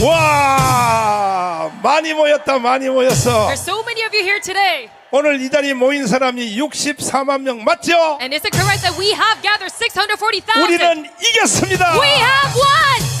와, 많이 모였다, 많이 모였어. There's so many of you here today. 오늘 이 자리에 모인 사람이 64만 명 맞죠? And is it correct that we have gathered 640,000? 우리는 이겼습니다. We have won!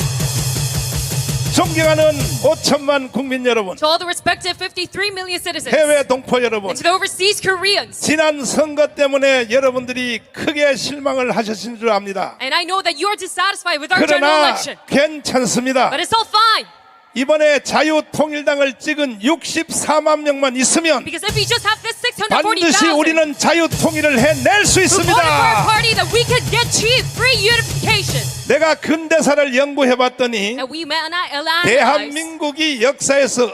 존경하는 5천만 국민 여러분, To all the respective 53 million citizens. 해외 동포 여러분, And to the overseas Koreans. 지난 선거 때문에 여러분들이 크게 실망을 하셨을 줄 압니다. And I know that you are dissatisfied with our general 그러나 election. 괜찮습니다. But it's all fine. 이번에 자유통일당을 찍은 64만 명만 있으면 Because if we just have this 반드시 640,000, 우리는 자유통일을 해낼 수 we're voting for a 있습니다. party that we could achieve free unification. 내가 근대사를 연구해봤더니 And we analyzed 대한민국이 역사에서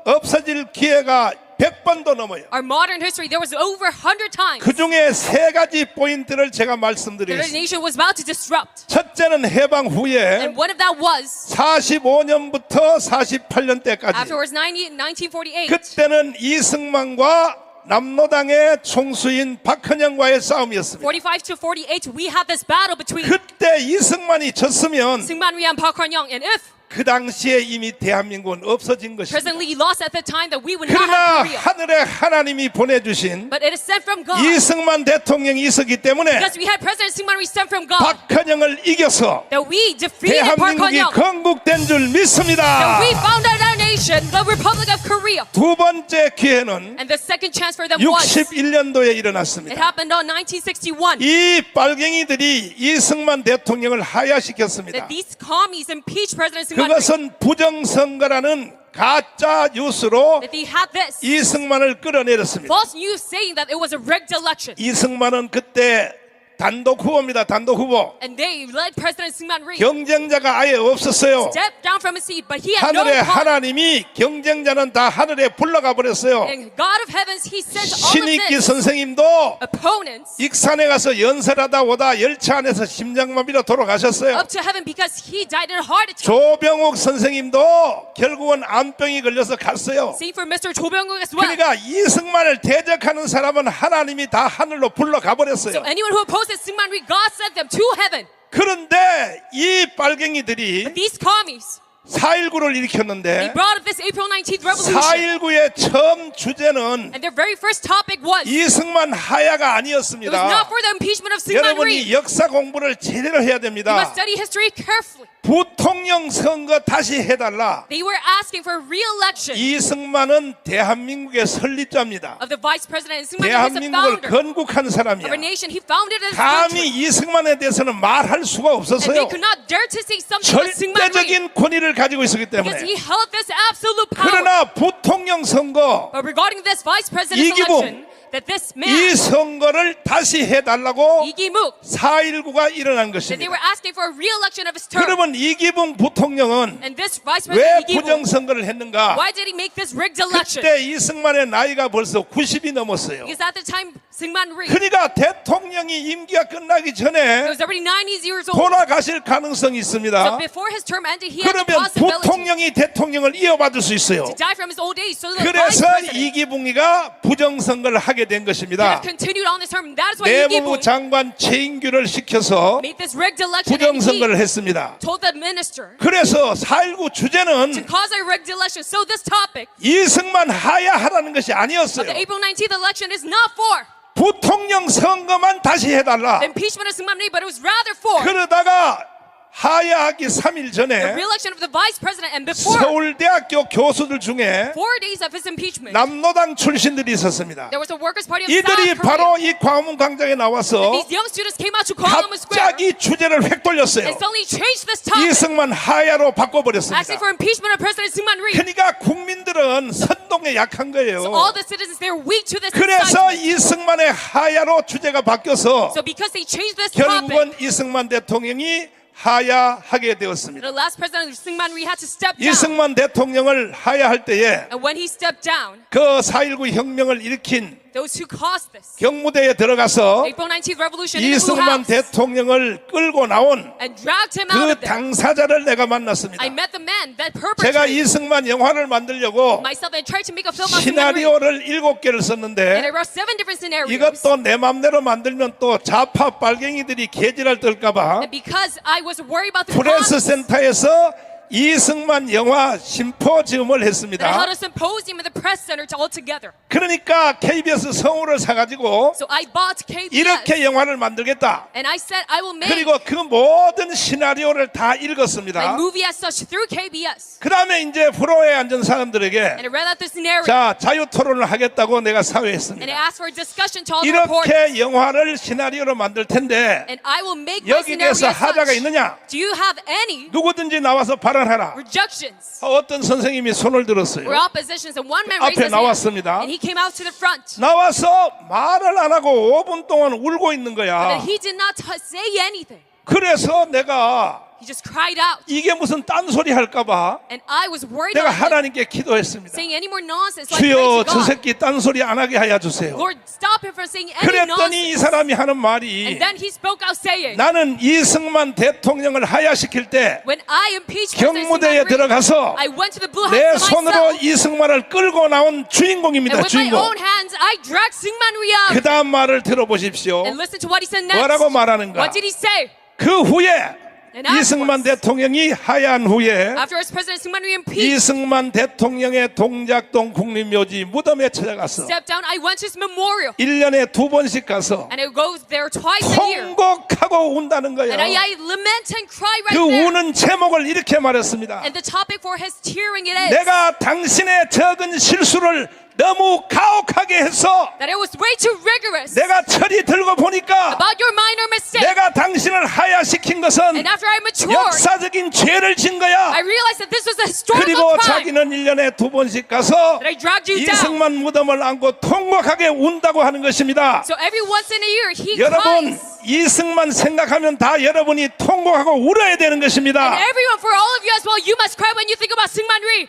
없어질 기회가 100번도 넘어요. our modern history. There was over 100 times 그 중에 세 가지 포인트를 제가 that our 말씀드리겠습니다. nation was about to disrupt. 첫째는 해방 후에 And one of that was 45년부터 48년 때까지, afterwards 1948. 그때는 이승만과 남로당의 총수인 박헌영과의 싸움이었습니다. 45 to 48, we had this battle between 그때 이승만이 졌으면 Syngman Rhee and Park Han-young. And if 그 당시에 이미 대한민국은 없어진 것입니다. President Lee lost at the time, that we would not 그러나 have Korea. 하늘에 하나님이 보내주신 But it is sent from God. 이승만 대통령이 있었기 때문에 Because we had President Syngman Rhee sent from God. 박헌영을 이겨서 That we defeated Park 대한민국이 Han-young. 건국된 줄 믿습니다. That we founded our nation, the Republic of Korea. 두 번째 기회는 And the second chance for them was, 61년도에 it 일어났습니다. happened on 1961. 이 빨갱이들이 이승만 대통령을 하야시켰습니다. That these commies impeached President Syngman Rhee. 그것은 부정선거라는 가짜 뉴스로 That they had this 이승만을 끌어내렸습니다. false news saying that it was a rigged election. 이승만은 그때 단독 후보입니다. 단독 후보. And they led President Syngman Rhee. 경쟁자가 아예 없었어요. Stepped down from his seat, but he had no 하늘의 opponent. 하나님이 경쟁자는 다 하늘에 불러가 버렸어요. And God of heavens, he sent all of 신익기 this 선생님도 opponents 익산에 가서 연설하다 오다 열차 안에서 심장마비로 돌아가셨어요. up to heaven because he died in a heart attack. 조병욱 선생님도 결국은 암병이 걸려서 갔어요. Same for Mr. Cho Byung-wook as well. 그러니까 이승만을 대적하는 사람은 하나님이 다 하늘로 불러가 버렸어요. So anyone who opposes Syngman Rhee, God sent them to heaven. 그런데 이 빨갱이들이 These commies, 4.19를 they 일으켰는데 brought up this April 19th revolution. 4.19의 처음 주제는 And their very first topic was, it 이승만 하야가 was not 아니었습니다. for the impeachment of Syngman Rhee. 여러분이 역사 공부를 제대로 해야 You 됩니다. must study history carefully. 부통령 선거 다시 해달라. They were asking for re-election 이승만은 대한민국의 설립자입니다. of the vice president. And Syngman Rhee was the 대한민국을 founder 건국한 of 사람이야. a nation. He founded a 감히 country. 이승만에 대해서는 말할 수가 And they 없었어요. could not dare to say something about Syngman Rhee 절대적인 권위를 가지고 있었기 because he 때문에. held this absolute power. 그러나 부통령 선거, But regarding this vice president's 이기붕, election, that this 이 man, 선거를 다시 해달라고 Lee Ki-mook, 4.19가 일어난 that they 것입니다. were asking for a re-election of his term. 그러면 이기붕 부통령은 And this vice 왜 president, Lee Ki-mook, 부정선거를 했는가? why did he make this rigged election? 그때 이승만의 나이가 벌써 90이 넘었어요. Because at the time, Syngman Rhee, 그러니까 대통령이 임기가 끝나기 he 전에 was already 90 years old. 돌아가실 가능성이 So 있습니다. before his term ended, he had the 그러면 possibility 부통령이 대통령을 이어받을 수 있어요. to die from his old age. So the vice 그래서 president 이기붕이가 부정선거를 하게 된 could 것입니다. have continued on this term. That is why Lee 내무부 Ki-mook 장관 최인규를 시켜서 made this rigged election, and 부정선거를 he 했습니다. told the minister 그래서 4.19 to 주제는 cause a rigged election. So this topic 이승만 하야하라는 것이 of 아니었어요. the April 19th election is not for 부통령 선거만 다시 해달라. the impeachment of Syngman Rhee, but it was rather for 그러다가 하야하기 3일 the 전에 re-election of the vice president. And before 서울대학교 교수들 중에 4 days of his impeachment, 남노당 출신들이 있었습니다. there was a workers' party of 이들이 South 바로 Korea. 이 광화문 광장에 나와서 These young students came out to Gwangwon Square 갑자기 주제를 획 돌렸어요. and suddenly changed this topic, 이승만 하야로 바꿔버렸습니다. asking for impeachment of President Syngman Rhee. 그러니까 국민들은 선동에 약한 거예요. So all the citizens, they're weak to this 그래서 incitement. 이승만의 하야로 주제가 바뀌어서 So because they changed this topic, 결국은 이승만 대통령이 하야하게 되었습니다. the last president Syngman Rhee had to step down. 이승만 대통령을 하야할 때에 And when he stepped down, 그 4.19 혁명을 일으킨 those who caused this 경무대에 들어가서 April 19th revolution in the Blue 이승만 House 대통령을 끌고 나온 and dragged him out 그 of there, 당사자를 내가 만났습니다. I met the man that 제가 perpetrated 이승만 영화를 만들려고 myself and tried to make a film of Syngman Rhee. 시나리오를 7개를 And I 썼는데 wrote 7 different scenarios. 이것도 내 맘대로 만들면 또 좌파 빨갱이들이 개지랄 떨까봐 And because I was worried about the 프레스 comments, 센터에서 이승만 영화 심포지움을 That I 했습니다. held a symposium in the press center all together. 그러니까 KBS 성우를 사가지고 So I bought KBS. 이렇게 영화를 만들겠다. And I said I will make 그리고 그 모든 시나리오를 다 my 읽었습니다. movie as such through KBS. 그 다음에 이제 프로에 앉은 사람들에게 And I read out the scenario. 자, 자유 토론을 하겠다고 내가 And I 사회했습니다. asked for a discussion to all the reporters. 이렇게 영화를 시나리오로 만들 텐데 And I will make my 여기 scenario 대해서 as 하자가 such. 있느냐? Do you have any 누구든지 나와서 발언하라. rejections 어떤 선생님이 손을 들었어요. or oppositions? And one man raised 앞에 his hand. 나왔습니다. And he came out to the front. 나와서 말을 안 하고 5분 동안 울고 있는 거야. But he did not say anything. 그래서 내가 He just cried out. 이게 무슨 딴소리 할까봐 And I was worried 내가 about him 하나님께 기도했습니다. saying any more nonsense. So I 주여 prayed to 저 God. 새끼 딴소리 안 하게 하여 주세요. Lord, stop him from saying any 그랬더니 이 nonsense. 사람이 하는 말이 And then he spoke out saying, 나는 이승만 대통령을 하야시킬 때 when I impeached President 경무대에 Syngman Rhee, 들어가서 I went to the Blue 내 House 손으로 myself. 이승만을 끌고 나온 And 주인공입니다. with my 주인공. own hands, I dragged Syngman Rhee out. 그 다음 말을 들어보십시오. And listen to what he said next. 뭐라고 말하는가? What did he say? 그 후에 And 이승만 afterwards, 대통령이 하야한 후에 afterwards, President Syngman Rhee impeached. 이승만 대통령의 동작동 국립묘지 무덤에 찾아갔어. Stepped down. I went to his memorial. 1년에 2번씩 가서 And I go there twice a year. 통곡하고 운다는 거예요. And I lament and cry right 그 there. 우는 제목을 이렇게 말했습니다. And the topic for his tearing it is 내가 당신의 적은 실수를 너무 가혹하게 해서 that it was way too rigorous 내가 철이 들고 보니까 about your minor mistake. 내가 당신을 하야시킨 것은 And after I matured, 역사적인 죄를 진 거야. I realized that this was a historical 그리고 crime. 자기는 1년에 2번씩 가서 That I dragged you down. 이승만 무덤을 안고 통곡하게 운다고 하는 것입니다. So every once in a year, he 여러분, cries. 이승만 생각하면 다 여러분이 통곡하고 울어야 되는 And 것입니다. everyone, for all of you as well, you must cry when you think about Syngman Rhee.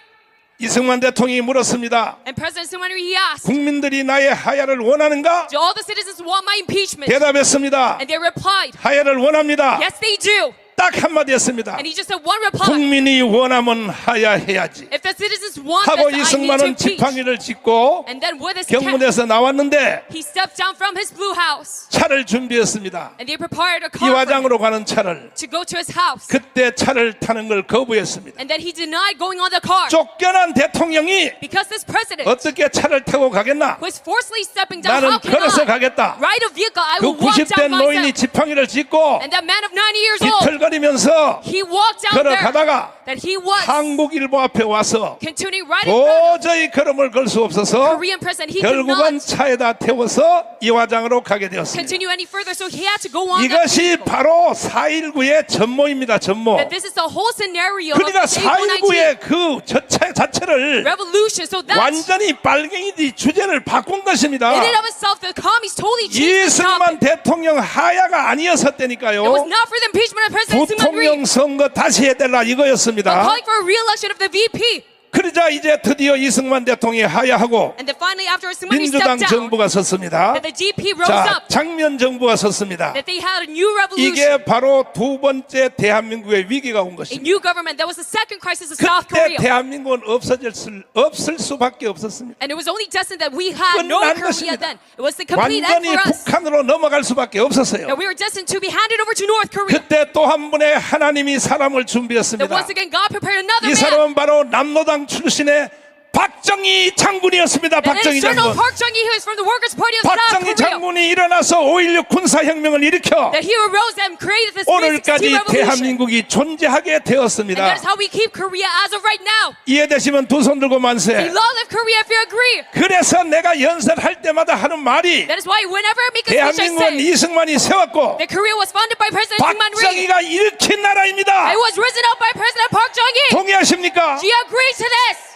이승만 대통령이 물었습니다. And President Syngman Rhee, he asked, 국민들이 나의 하야를 원하는가? do all the citizens want my impeachment? 대답했습니다. And they replied, 하야를 원합니다. yes, they do. 딱 한마디 했습니다. And he just said one reply. 국민이 원하면 하야해야지. If the citizens want 하고 this, I need to 이승만은 impeach. 지팡이를 짚고 And then with his cat, 경무대에서 나왔는데 he stepped down from his blue house. 차를 준비했습니다. And they prepared a car for him 이화장으로 가는 차를. to go to his house. 그때 차를 타는 걸 거부했습니다. And then he denied going on the car. 쫓겨난 대통령이 Because this president 어떻게 차를 타고 가겠나? was forcefully stepping down. 나는 How can 걸어서 I 가겠다. ride a vehicle? I 그 will walk 90대 down 노인이 myself. 지팡이를 짚고 And that man of 90 years old, 비틀거리면서 he walked down there. 걸어가다가 That he was 한국일보 앞에 와서 continuing right in front of 도저히 걸음을 걸 수 없어서 Korean president. He could 결국은 not 차에다 태워서 이화장으로 가게 되었습니다. continue any further, so he had to go on that 이것이 vehicle. 바로 4.19의 전모입니다. 전모. That this is the whole scenario 그러니까 of the April 19 4.19의 그 자체를 revolution. So that 완전히 빨갱이들이 주제를 바꾼 것입니다. in and of itself, the commies totally changed the 이승만 topic. 대통령 하야가 아니었을 It was 때니까요. not for the impeachment of President Syngman Rhee, 부통령 선거 다시 해달라 but 이거였습니다. calling for a re-election of the VP. 그러자 이제 드디어 이승만 대통령이 하야하고 And then finally, after Syngman Rhee 민주당 stepped down, 정부가 섰습니다. that the GP rose 자, up, 장면 정부가 섰습니다. that they had a new revolution, 이게 바로 두 번째 대한민국의 위기가 온 a 것입니다. new government. That was the second crisis of South 그때 Korea. 대한민국은 없을 수밖에 없었습니다. And it was only destined that we had no 끝난 Korea 것입니다. then. It was the complete end 완전히 for us. 북한으로 넘어갈 수밖에 없었어요. That we were destined to be handed over to North Korea. 그때 또 한 분의 하나님이 사람을 That 준비했습니다. once again God prepared another 이 man. 사람은 바로 남노당 출신의 박정희 장군이었습니다. And 박정희 it's General 장군. Park Chung-hee, who is from the Workers' Party of South 박정희 Korea. 장군이 일어나서 5.16 군사혁명을 일으켜 That he arose and created this 360 오늘까지 revolution. 대한민국이 존재하게 And 되었습니다. that is how we keep Korea as of right now. 이해되시면 두 손 들고 We 만세. love Korea if you agree. 그래서 내가 연설할 때마다 하는 말이 That is why whenever I make a speech, I 대한민국은 say 이승만이 세웠고 that Korea was founded by President Syngman Rhee. 박정희가 일으킨 나라입니다. It was risen up by President Park Chung-hee. 동의하십니까? Do you agree to this?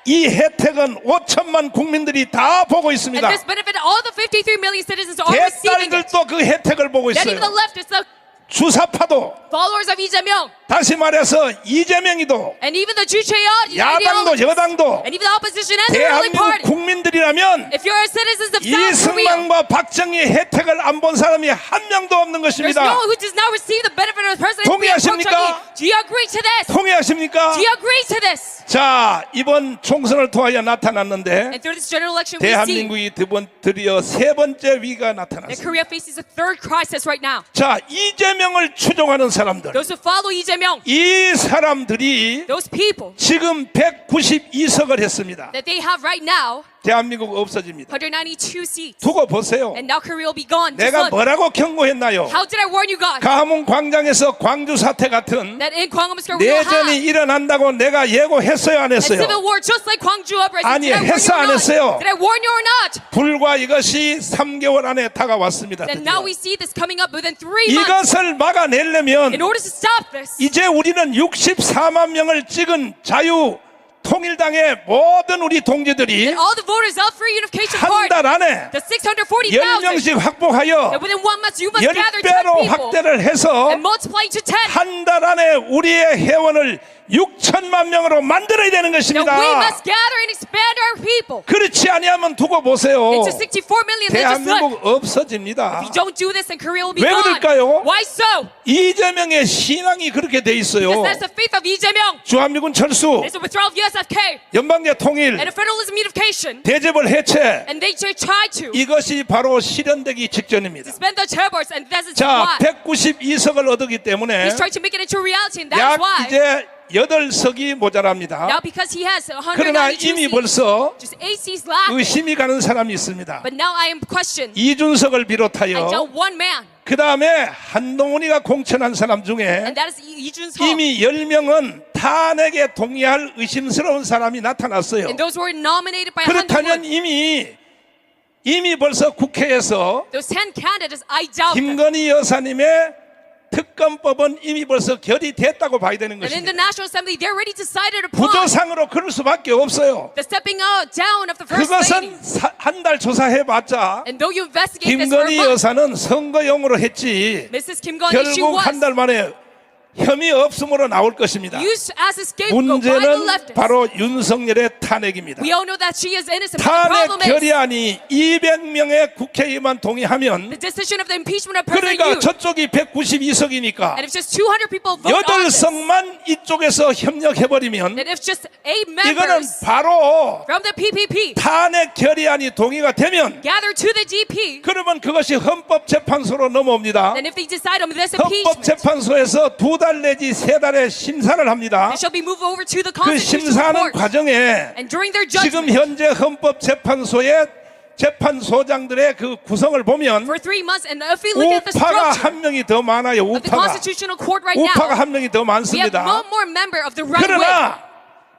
이 혜택은 5천만 국민들이 다 보고 And 있습니다. this benefit, all the 53 million citizens are receiving it. 개딸들도 그 혜택을 보고 That even 있어요. the leftists, the 주사파도 followers of Lee Jae-myung, 다시 말해서 이재명이도 and even the Jucheon, 야당도 여당도 and even the opposition and the ruling 대한민국 party. 국민들이라면 If you're citizens of South Korea, 이승만과 박정희의 혜택을 안 본 사람이 한 명도 없는 there's 것입니다. no one who does not receive the benefit of President Park 동의하십니까? Chung-hee. Do you agree to this? 통해하십니까? Do you agree to this? 자, 이번 총선을 통하여 나타났는데 And through this general election, we see 대한민국이 드디어 세 번째 위기가 that 나타났습니다. Korea faces a third crisis right now. 자, 이재명을 추종하는 사람들, those who follow Lee Jae-myung, 이 사람들이 those people 지금 192석을 했습니다. that they have right now, 대한민국 없어집니다. 192 seats. 두고 보세요. And now Korea will be gone. Just 내가 look. 뭐라고 경고했나요? How did I warn you guys? 가문 광장에서 광주 사태 같은 That in Gwangham Square we will 내전이 have 일어난다고 내가 예고했어요, 안 a 했어요? civil war just like Gwangju uprising. 아니, Did I warn 했어, you or 안 not? 했어요? Did I warn you or not? 불과 이것이 3개월 안에 다가왔습니다. Then 드디어. now we see this coming up within 3 months. 이것을 막아내려면 In order to stop this, 이제 우리는 64만 명을 찍은 자유 통일당의 모든 우리 동지들이 all the voters of Free Unification 한 Party, 달 안에 the 640,000, 10명씩 확보하여 that within 1 month you must gather 10 10배로 people 확대를 해서 and multiply to 10. 한 달 안에 우리의 회원을 6천만 명으로 만들어야 되는 That 것입니다. we must gather and expand our people. 그렇지 아니하면 두고 보세요. It's just 64 million. They just look. 대한민국 없어집니다. If you don't do this, then Korea will be 왜 gone. 그럴까요? Why so? 이재명의 신앙이 그렇게 돼 있어요. Because that's the faith of Lee Jae-myung. 주한미군 철수, It's the withdrawal of USFK 연방제 통일, and a federalism unification. 대재벌 해체, And they try to 이것이 바로 실현되기 직전입니다. suspend the chairboards, and that's 자, why 192석을 얻었기 때문에 he's trying to make it into reality, and that's 약 why 이제 8석이 모자랍니다. now because he has 그러나 192 이미 seats, 벌써 just 8 seats left. 의심이 가는 사람이 있습니다. But now I am questioned. 이준석을 I 비롯하여 don't one man, 그 다음에 한동훈이가 공천한 사람 중에 and that is Lee Jun-seo. 이미 10명은 탄핵에 동의할 의심스러운 사람이 나타났어요. And those who were nominated by 그렇다면 Han 이미 벌써 국회에서 those 10 candidates, I doubt them. 김건희 여사님의 특검법은 이미 벌써 결의됐다고 봐야 되는 And in the 것입니다. National Assembly, they're already decided upon 구조상으로 그럴 수밖에 없어요. the stepping out down of the First Lady. 그것은 한 달 조사해봤자 And though you investigate this for a 김건희 month, 여사는 선거용으로 했지 Mrs. Kim Gon-hee, she 결국 was 한 달 만에 혐의 없음으로 나올 것입니다. used as a scapegoat by the 문제는 leftists. 바로 윤석열의 탄핵입니다. We all know that she is innocent. But the problem 탄핵 is 결의안이 200명의 국회의원만 동의하면 the decision of the impeachment of President 그러니까 Yoon. 저쪽이 192석이니까 And if just 200 people vote on this, 8석만 이쪽에서 협력해버리면 then if just 8 이거는 members 바로 from the PPP 탄핵 결의안이 동의가 되면 gather to the GP, 그러면 그것이 헌법재판소로 넘어옵니다. then if they decide on this impeachment, 헌법재판소에서 2달 내지 3달의 심사를 합니다. it shall be moved over to the 그 Constitutional 심사하는 Court. 과정에 And during their 지금 judgment, 현재 헌법재판소의 재판소장들의 그 구성을 보면 for 3 months, and if we look at the 우파가 structure 한 명이 더 많아요. of the 우파가 Constitutional Court right 우파가 now, 한 명이 더 we have 많습니다. one more member of the right wing. 그러나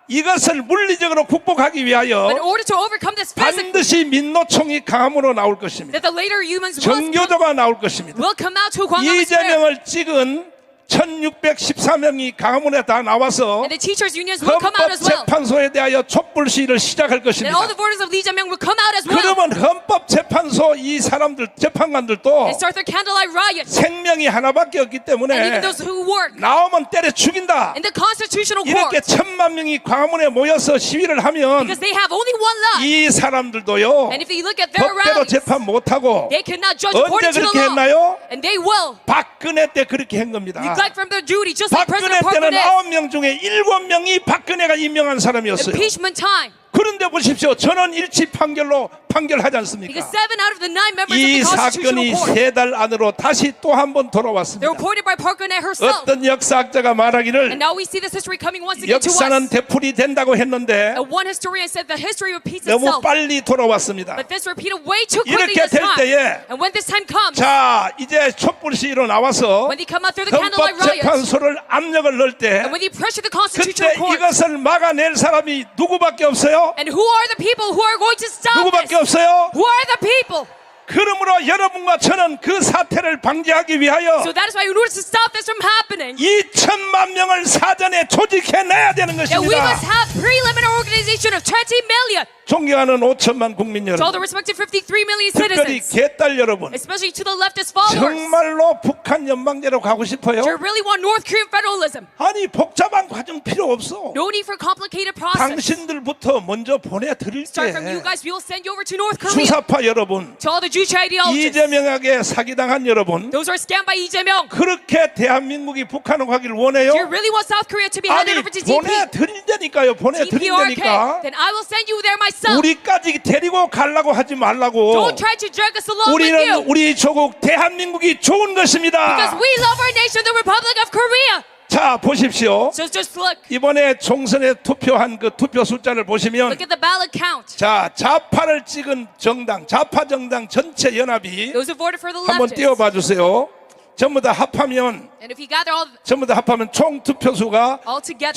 이것을 물리적으로 극복하기 위하여 But in order to overcome this physically, 반드시 민노총이 강함으로 나올 것입니다. that the later humans will 정교조가 나올 것입니다. come out to Gwangham Square. 이재명을 찍은 1614명이 강화문에 다 나와서 And the teachers' unions will come out as well. 헌법재판소에 대하여 촛불 시위를 시작할 And 것입니다. all the voters of Lee Jae-myung will come out as well. 그러면 헌법재판소 이 사람들 재판관들도 And start their candlelight riot. 생명이 하나밖에 없기 And even 때문에 those who work 나오면 때려 죽인다. in the Constitutional 이렇게 Court, 1000만 명이 광화문에 모여서 시위를 하면 because they have only one life. 이 사람들도요 And if you look at their 법대로 rallies, 재판 못하고 they cannot judge 언제 according to the 그렇게 law. 했나요? And they will 박근혜 때 그렇게 한 겁니다. neglect from their duty, just like 박근혜 President Park 때는 Geun-hye. 9명 중에 7명이 박근혜가 임명한 사람이었어요. Impeachment time. 그런데 보십시오. 전원 일치 판결로 판결하지 않습니까? Because 7 out of the 9 members of 이 the Constitutional 사건이 Court, 3달 안으로 다시 또 한 번 they're 돌아왔습니다. reported by Park Geun-hye herself. 어떤 역사학자가 And 말하기를 now we see this history coming once again to 역사는 us. 되풀이 된다고 했는데 And one historian said the history repeats 너무 itself. 빨리 돌아왔습니다. But this repeated way too quickly 이렇게 this 될 time. 때에 And when this time comes, 자 이제 촛불 시위로 나와서 when they come out through the candlelight riots, 헌법재판소를 압력을 넣을 때 and when they pressure the 그때 Constitutional Court, 이것을 막아낼 사람이 누구밖에 없어요? and who are the people who are going to stop 누구밖에 this? 없어요? Who are the people? 그러므로 여러분과 저는 그 사태를 방지하기 위하여 So that is why in order to stop this from happening, 2천만 명을 사전에 조직해내야 되는 that we 것입니다. must have preliminary organization of 20 million. 존경하는 5천만 국민 To all the 여러분, respective 53 million 특별히 citizens, 개딸 여러분, especially to the leftist followers, 정말로 북한 연방제로 가고 싶어요? do you really want North Korean federalism? 아니 복잡한 과정 필요 없어. No need for complicated process. 당신들부터 먼저 보내드릴게. Start from you guys, we will send you over to North Korea. 수사파 여러분, To all the Juche ideologists. 이재명에게 사기당한 여러분, Those who are scammed by Lee Jae-myung. 그렇게 대한민국이 북한으로 가길 원해요? Do you really want South Korea to be handed 아니 over to DP? 보내드린다니까요. 보내드린다니까. DPRK. Then I will send you there myself. 우리까지 데리고 가려고 하지 말라고. Don't try to drag us along with 우리는 you. 우리 조국 대한민국이 좋은 Because 것입니다. we love our nation, the Republic of Korea. 자, 보십시오. So just look. 이번에 총선에 투표한 그 투표 숫자를 보시면, Look at the ballot count. 자, 좌파를 찍은 정당, 좌파 정당 전체 연합이 Those who voted for the 한번 leftists. 띄워봐 주세요. 전부 다 합하면 And if you gather all 전부 다 합하면 총 투표수가 together,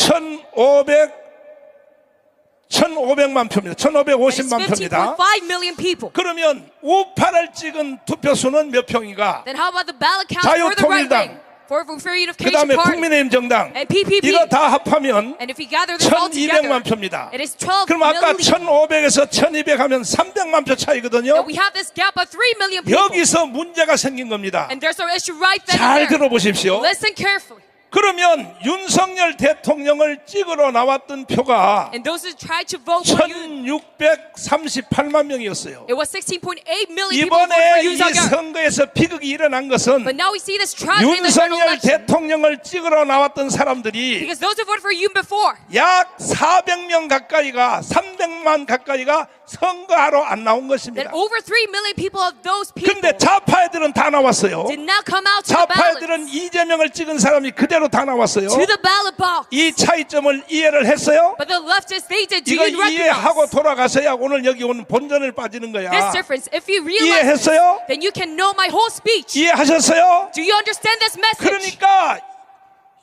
1,500만 표입니다. it's 1,550만 표입니다. 15.5 million people. 그러면 우파를 찍은 투표수는 몇 표인가? Then how about the ballot count for the right 자유통일당, wing? For Free 그 Unification 다음에 Party. 국민의힘 정당, And PPP. 이거 다 합하면 And if you gather this all together, 1,200만 표입니다. it is 12 그럼 아까 million. 1,500에서 1,200 하면 300만 표 차이거든요. And we have this gap of 3 million people. 여기서 문제가 생긴 겁니다. And there's an issue right then 잘 and there. 들어보십시오. Listen carefully. 그러면 윤석열 대통령을 찍으러 나왔던 표가 And those who tried to vote for you, 1,638만 명이었어요. it was 16.8 million people voted for 이번에 이 Yoon Suk-yeol. 선거에서 비극이 일어난 것은 But now we see this tragedy in the general 윤석열 election. 대통령을 찍으러 나왔던 사람들이 Because those who voted for Yoon before, 약 400명 가까이가 300만 가까이가 선거하러 안 나온 that 것입니다. over 3 million people of those people 근데 좌파 애들은 다 나왔어요. did not come out to the 좌파 ballot, 애들은 이재명을 찍은 사람이 그대로 다 나왔어요. to the ballot box. 이 차이점을 이해를 했어요? But the leftists, they did. Do 이거 you 이해하고 recognize 돌아가서야 오늘 여기 오는 본전을 빠지는 거야. this difference? If you realize this, 이해했어요? then you can know my whole speech. 이해하셨어요? Do you understand this message? 그러니까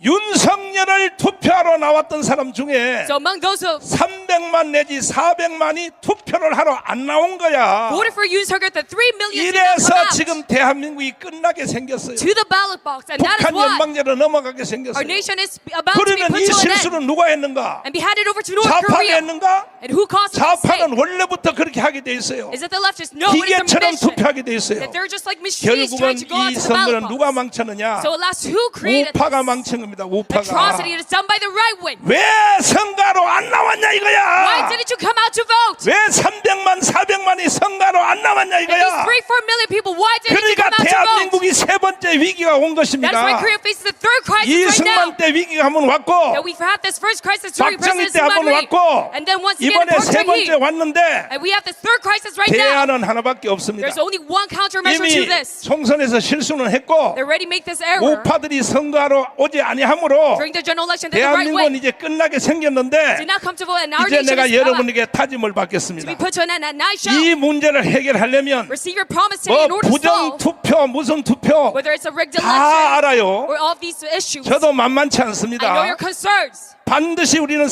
윤석열을 투표하러 나왔던 사람 중에 So among those who 300만 내지 400만이 투표를 하러 안 나온 거야. voted for Yoon Suk-yeol, the 3 million did not 이래서 come out 지금 대한민국이 끝나게 생겼어요. to the ballot box. And that is 북한 why 연방제로 넘어가게 our 생겼어요. nation is about to be 그러면 put 이 to an end 실수는 누가 했는가? and be handed over to North 좌파가 Korea. 했는가? And who caused this 좌파는 mistake? 원래부터 그렇게 하게 돼 있어요. Is it the leftists? No, it is the 기계처럼 mission. 투표하게 돼 있어요. That they're just like machines 결국은 trying to go out 이 to the ballot 선거는 누가 box. 망쳤느냐? So alas, who created 우파가 this? 망친 겁니다. 우파가. Atrocity is done by the right wing. 왜 선거로 안 나왔냐 Why 이거야? didn't you come out to vote? 왜 300만 400만이 선거로 안 나왔냐 And these 이거야? 3-4 million people, why didn't you 그러니까 come out to vote? 대한민국이 세 번째 위기가 온 That is why 것입니다. Korea faces the third crisis right now. 이승만 때 위기가 한번 왔고 That we've had this first crisis during 박정희 President 때 한번 Syngman Rhee. 왔고 And then once again, 이번에 세 Park 번째 Chung-hee. 왔는데 And we have this third crisis right now. 대안은 하나밖에 없습니다. There's only one countermeasure to 이미 this. 총선에서 실수는 했고 They already make this error 우파들이 선거하러 오지 아니하므로 during the general election that the right 대한민국은 wing 이제 끝나게 생겼는데 did not come to vote, and our 이제 nation 내가 is about 여러분에게 다짐을 to 받겠습니다. be put to an end. And I shall 이 문제를 해결하려면 receive your promise today in 뭐 order to 부정 solve, 투표 무슨 투표 whether it's a rigged 다 election 알아요. or all of these issues. 저도 만만치 I know 않습니다. your concerns. 반드시 우리는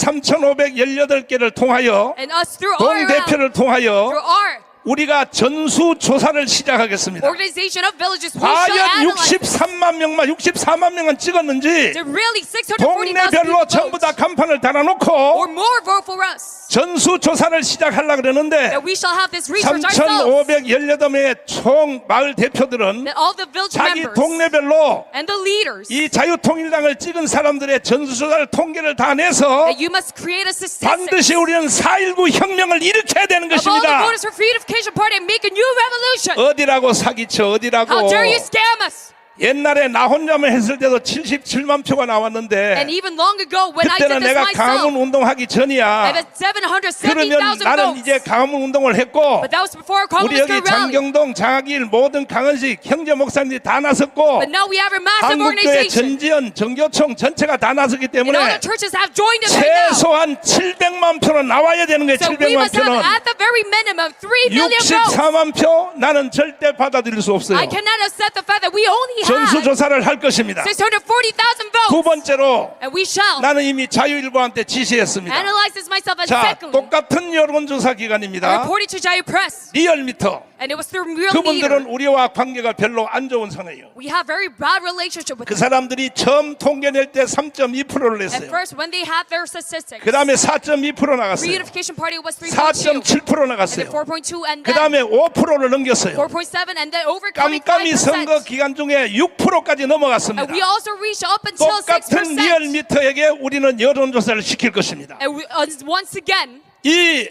3,518개를 통하여 And us through our 동대표를 통하여 through our 우리가 전수조사를 시작하겠습니다. organization of villages, we shall 과연 analyze 63만 명만 64만 명은 찍었는지 did really 640,000 동네별로 people 전부 다 vote 간판을 or 달아놓고 more vote for us. 전수조사를 시작하려고 그러는데 That we shall have this research ourselves. 3,518명의 총 마을 대표들은 That all the village 자기 members 동네별로 and the leaders, 이 자유통일당을 찍은 사람들의 전수조사를 통계를 다 내서 that you must create a statistic 반드시 우리는 4.19 혁명을 일으켜야 되는 of all the 것입니다. voters for Free Unification Party and make a new revolution. 어디라고 사기쳐 어디라고. How dare you scam us? 옛날에 나 혼자만 했을 때도 77만 표가 나왔는데 And even long ago when I 그때는 did this 내가 강화문 myself, 운동하기 I 전이야. had 그러면 770,000 나는 votes. 이제 강화문 운동을 했고 But that was before 우리 여기 Congress rally. 장경동, 장학일 모든 강은식 형제 목사님들이 다 나섰고 But now we have a massive 한국교회 organization. 전지현 정교총 전체가 다 나섰기 And all 때문에 the churches have joined us right now. 최소한 700만 표는 나와야 되는 거예요. So we 700만 must have 표는. at the very minimum 3 million votes. 64만 표 나는 절대 받아들일 수 없어요. I cannot accept the fact that we only have 전수조사를 할 것입니다. 640,000 두 votes. 번째로 And we shall 나는 이미 자유일보한테 지시했습니다. analyze this myself. And 자, secondly, 똑같은 여론조사 기관입니다. reported to Jayu Press. 리얼미터. And it was through Real 그분들은 Meter. 우리와 관계가 별로 안 좋은 상황이에요. We have very bad relationship with 그 them. 사람들이 처음 통계 낼 때 3.2%를 At 냈어요. first, when they had their statistics, 그 다음에 4.2% Free 나갔어요. Unification Party was 3.2, 4.7% and then 나갔어요. 4.2, and 그 then 다음에 5%를 넘겼어요. 4.7, and then overcoming 깜깜이 선거 5%. 기간 중에 6%까지 넘어갔습니다. And we also reached up until 똑같은 6%. 리얼미터에게 우리는 여론조사를 시킬 것입니다. And we, once again, 이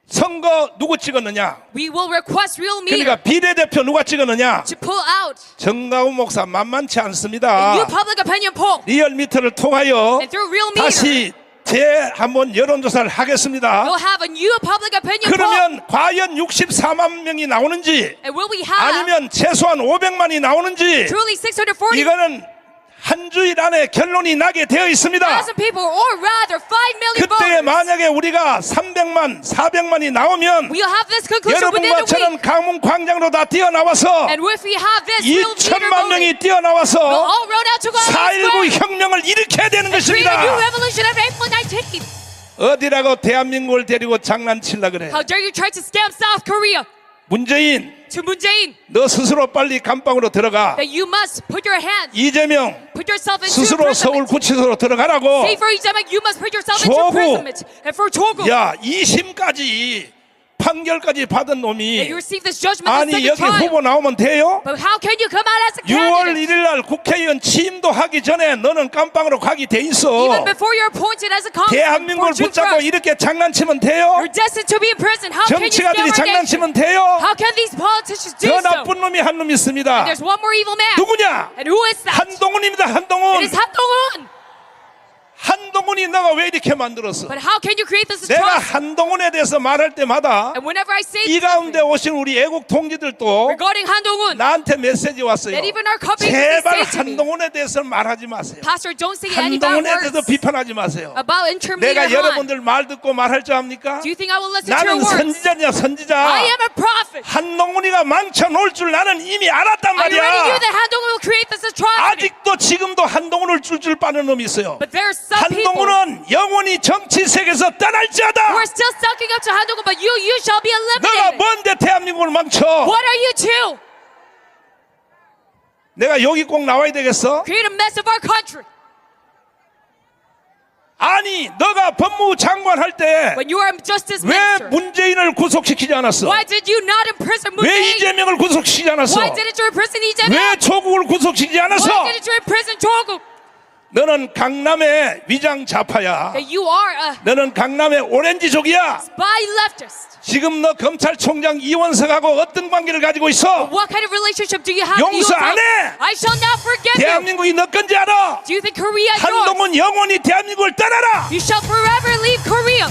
선거 누구 찍었느냐? We will request real meter 그러니까 비례대표 누가 찍었느냐? to pull out 정가훈 목사 만만치 a 않습니다. new public opinion poll. 리얼미터를 통하여 And through real meter, 다시 한번 여론조사를 하겠습니다. we'll have a new public opinion poll. 그러면 과연 64만 명이 나오는지 And will we have 아니면 최소한 500만이 나오는지 truly 640,000 이거는 한 주일 안에 결론이 나게 되어 있습니다. people, or rather 5 million 그때 voters? 만약에 우리가 300만, 400만이 나오면 We'll have this conclusion within 여러분과 a 저는 week. 강문 광장으로 다 뛰어나와서 And if we have this real meter 2천만 voting, 명이 we'll 뛰어나와서 all run out to go 4.19 혁명을 일으켜야 되는 create a new 것입니다. revolution of April 19th. 어디라고 대한민국을 데리고 장난치려 그래. How dare you try to stamp South Korea? 문재인, To Moon Jae-in, 너 스스로 빨리 감방으로 들어가. that you must put your hands, 이재명, put yourself into 스스로 서울 imprisonment. 구치소로 들어가라고. Say for Lee you must put yourself into 조국. imprisonment. And for Chogu, 야, 2심까지 판결까지 받은 that 놈이 you receive this judgment the 아니 second 여기 time. 후보 나오면 돼요? But how can you come out as a 6월 candidate? 1일 날 국회의원 취임도 하기 전에 너는 깜빵으로 가기 돼 있어. Even before you're appointed as a congressman for 대한민국을 June 붙잡고 1st, 이렇게 장난치면 돼요? you're destined to be in prison. How can you scam 정치가들이 our nation? 장난치면 돼요? How can these politicians do 더 so? 나쁜 놈이 한 놈 있습니다. There's one more evil man. 누구냐? And who is that? 한동훈입니다. It 한동훈. is Hamdong-un. 한동훈이 너가 왜 이렇게 만들었어? But how can you create this 내가 atrocity? 한동훈에 대해서 말할 때마다 And whenever I say 이 가운데 something 오신 우리 애국 동지들도 regarding Handong-un, 나한테 메시지 왔어요. that even our company 제발 say to me, 한동훈에 대해서 말하지 마세요. Pastor, don't say any bad 한동훈에 대해서 words 비판하지 마세요. about interim leader 내가 Han. 여러분들 말 듣고 말할 줄 압니까? Do you think I will listen to your 나는 words? 선지자냐 선지자. I am a prophet. 한동훈이가 망쳐놓을 줄 나는 이미 알았단 I already knew 말이야. that Handong-un will create this atrocity. 아직도 지금도 한동훈을 줄 빠는 놈이 있어요. But there are some people who 한동훈은 영원히 정치 세계에서 떠날지어다. are still sucking up to Handong-un, but you shall be 너가 eliminated. 뭔데 대한민국을 망쳐? What are you to? 내가 여기 꼭 나와야 되겠어? Create a mess of our country. 아니 너가 법무부 장관 할 때 When you are a justice 왜 minister, 문재인을 구속시키지 않았어? why did you not imprison Moon 왜 Jae-in? 이재명을 구속시키지 않았어? Why didn't you imprison Lee Jae-myung? 왜 조국을 구속시키지 않았어? Why didn't you imprison Chogu? 너는 강남의 위장 좌파야. That you are a 너는 강남의 오렌지족이야. spy leftist. 지금 너 검찰총장 이원석하고 어떤 관계를 가지고 있어? What kind of relationship do you have? with 용서 you? 안 해. I shall not forget you. 대한민국이 너 건지 알아? Do you think Korea is yours? 한동훈 영원히 대한민국을 떠나라. You shall forever leave Korea.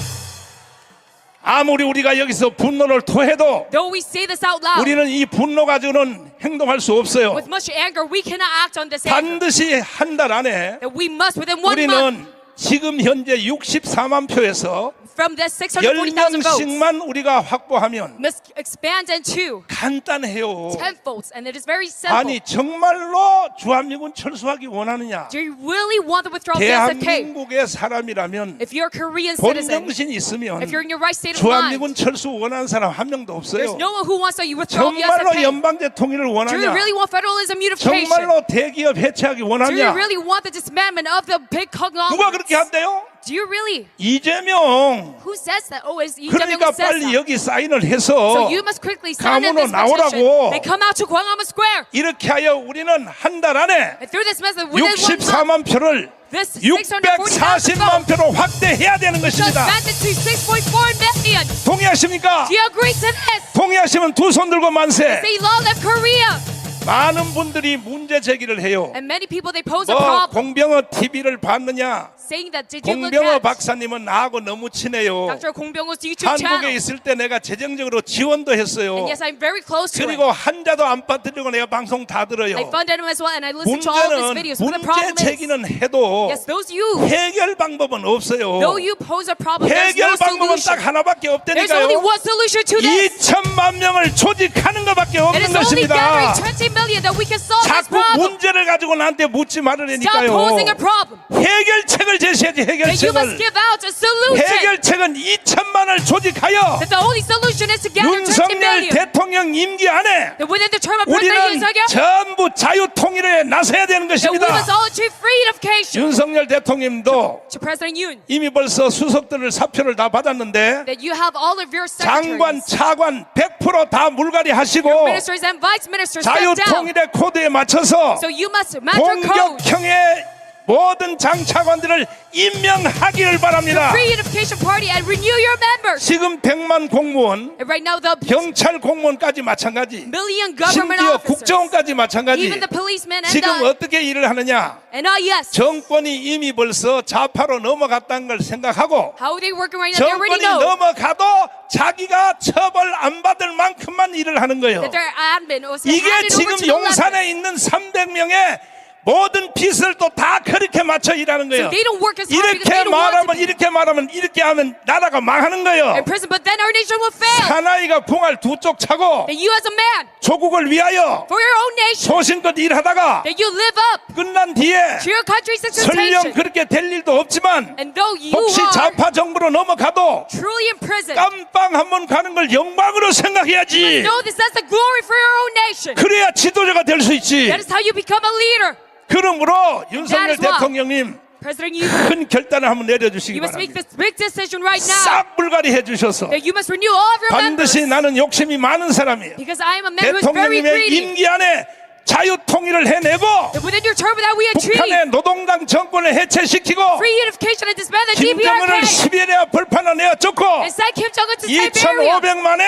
아무리 우리가 여기서 분노를 토해도 Though we say this out loud, 우리는 이 분노 가지고는 행동할 수 없어요. with much anger, we cannot act on this anger. 반드시 한 달 안에 That we must, within 1 month, 우리는 지금 현재 64만 표에서 from the 640,000 votes, 10명씩만 우리가 확보하면 must expand into 간단해요. tenfolds, and it is very simple. 아니 정말로 주한미군 철수하기 원하느냐? Do you really want the withdrawal of the SFK? 대한민국의 사람이라면 If you're a Korean citizen, 본정신 있으면 if you're in your right state of mind, 주한미군 철수 원하는 사람 한 명도 there's 없어요. no one who wants to withdraw the 정말로 SFK. 연방제 통일을 Do you 원하냐? really want federalism unification? 정말로 대기업 해체하기 Do you 원하냐? really want the dismantlement of the big conglomerates? 누가 그렇게 한대요? Do you really? 이재명. Who says that? Oh, it's Lee Jae-myung 그러니까 who says 빨리 that. 여기 사인을 So 해서 you must quickly sign in 감으로 this petition. 나오라고. They come out to Gwanghwamun Square. 이렇게 하여 우리는 한 달 안에 And through this method, within 1 month, 64만 표를 this 640,000 640만 votes 표로 확대해야 되는 shall 것입니다. expand it to 6.4 million. 동의하십니까? Do you agree to this? 동의하시면 두 손 들고 만세. Say long live Korea. 많은 분들이 문제 제기를 해요. And many people, they pose a 뭐 problem, 공병호 TV를 봤느냐? saying that did you look 공병호 at 박사님은 나하고 너무 친해요. Dr. Kong Byung-ho's YouTube 한국에 channel? 있을 때 내가 재정적으로 지원도 했어요. And yes, I'm very close to 그리고 it. 한자도 안 빠뜨리고 내가 방송 다 들어요. I funded him as well, and I listen to all of his 문제는 videos. But the 문제 problem is, 제기는 해도 yes, those you, 해결 방법은 없어요. though you pose a problem, there's no 해결 방법은 solution. 딱 하나밖에 There's only 없다니까요. one solution to this. 2천만 명을 조직하는 것밖에 It 없는 is only gathering 것입니다. 20 million that we can solve this 자꾸 problem. 문제를 가지고 나한테 묻지 Stop 말으니까요. posing a problem. 해결책을 제시해야지. That you must 해결책을. give out a solution. 해결책은 2천만을 조직하여 That the only solution is to gather 20 윤석열 million. 대통령 임기 안에 That within the term of President 우리는 Yoon Suk-yeol, 전부 자유 통일에 나서야 되는 that we 것입니다. must all achieve freedom. 윤석열 대통령도 To President Yoon, 이미 벌써 수석들을 사표를 다 받았는데 that you have all of your 장관, secretaries, 차관 100% 다 물갈이 하시고 ministers and vice ministers 자유 step down. 통일의 코드에 맞춰서 So you must match your code. 공격형의 모든 장차관들을 임명하기를 바랍니다. Reunification Party and renew your members. 지금 100만 공무원, And right now the 경찰 공무원까지 마찬가지, million government 심지어 officers, 국정원까지 마찬가지. even the policemen and 지금 the 어떻게 일을 하느냐? yes, 정권이 이미 벌써 좌파로 넘어갔다는 걸 생각하고 how are they working right now? They already 정권이 know 넘어가도 자기가 처벌 안 받을 만큼만 일을 하는 거예요. that their admin was 이게 handed over 지금 to the left. 용산에 있는 300명의 모든 빚을 또 다 그렇게 맞춰 일하는 거예요. So they don't work as hard because 이렇게 they don't want to 말하면 be 이렇게 말하면 이렇게 하면 나라가 망하는 거예요. in prison, but then our nation will fail. 사나이가 풍알 두 쪽 차고 That you as a man, 조국을 위하여 for your own nation, 소신껏 일하다가 that you live up 끝난 뒤에 to your country's 설령 expectation. 그렇게 될 일도 없지만 And though you 혹시 are 좌파 정부로 넘어가도 truly in prison, 깜빵 한 번 가는 걸 영광으로 생각해야지. know this as the glory for your own nation. 그래야 지도자가 될 수 있지. That is how you become a leader. 그러므로 윤석열 That is why. 대통령님 President, you 큰 결단을 한번 내려주시기 must make 바랍니다. this big decision right now. 싹 불가리 해주셔서 That you must renew all of your members. 반드시 나는 욕심이 많은 사람이에요. Because I am a man who is very 대통령님의 greedy. 임기 안에 자유 통일을 해내고 That within your term that we achieve 북한의 노동당 정권을 해체시키고 reunification and disband the 김정은을 DPRK. 시베리아 벌판에 내어 쫓고 And send Kim Jong-un to Siberia. 2,500만의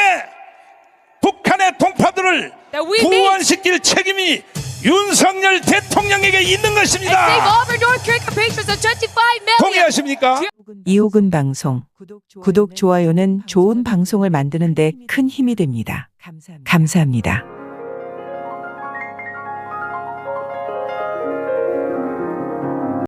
북한의 동파들을 That we 구원시킬 책임이 윤석열 대통령에게 있는 And save 것입니다. all of our North Korean compatriots of 25 million. 동의하십니까? 이호근 방송 구독 좋아요는 좋은 방송을 만드는 데 큰 힘이 됩니다. 감사합니다.